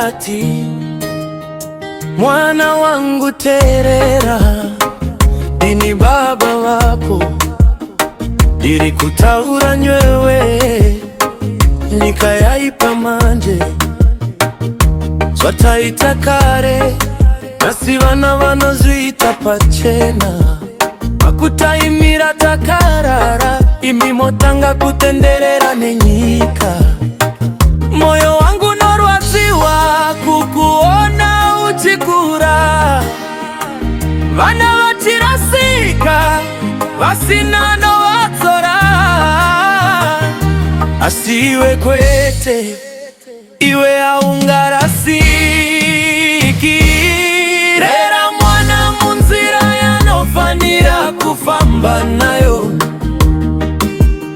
ati mwana wangu terera, ini baba wapo dirikutahura nywewe nikayaipa manje swataita kare nasi vana vanozwita pachena akutaimira takarara imimotanga kutenderera nenyika. Moyo wangu norwaziwa kukuona uchikura, vana vachirasika vasinano vatsora. Asiwe kwete iwe aungarasiki, rera mwana munzira yanofanira kufamba nayo,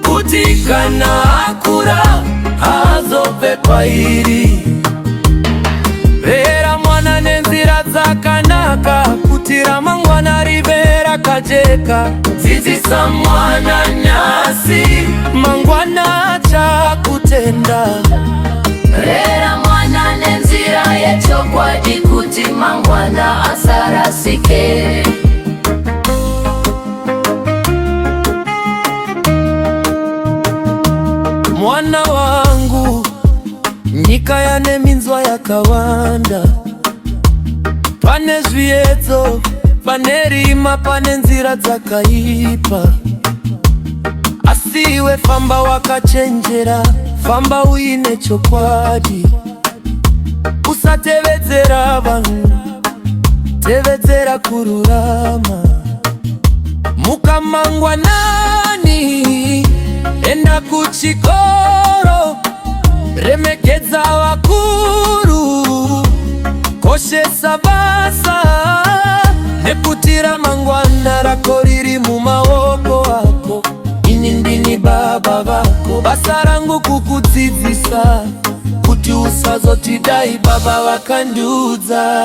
kutikana akura azove pairi. Vera mwana nenzira dzakanaka, kutira mangwana rivera kajeka. Dzidzisa mwana nyasi, mangwana chakutenda. Rera mwana nenzira yechokwadi, kuti mangwana asarasike. Mwana wangu, nyika yane minzwa yakawanda, pane zviedzo, pane rima, pane nzira dzakaipa. Asiwe famba wakachenjera, famba uine chokwadi. Usatevedzera vanhu, tevedzera kururama. Mukamangwanani enda kuchikoro, remekedza vakuru, koshesa basa, nekutira mangwana rako riri mumaoko ako. Ini ndini baba vako, basa rangu kukudzidzisa, kuti usazotidai baba vakandiudza.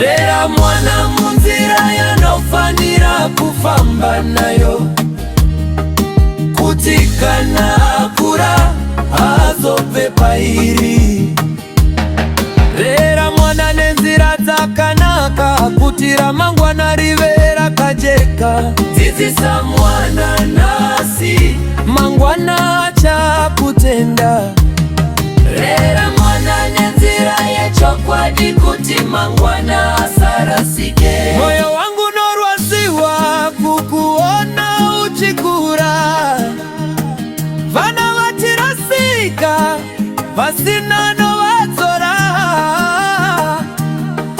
Rera mwana munzira yanofanira kufamba nayo, kutikana akura azove pairi. Rera mwana nenzira dzakanaka, kutira mangwana rivera kajeka. Dzidzisa mwana nasi, mangwana chakutenda. Rera mwana nenzira yechokwadi, kuti mangwana asarasike. Moyo wangu norwaziwa kukuona uchikura, vana vachirasika vasinano vatsora.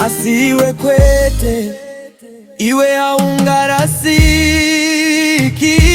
Asiwe kwete iwe aungarasiki.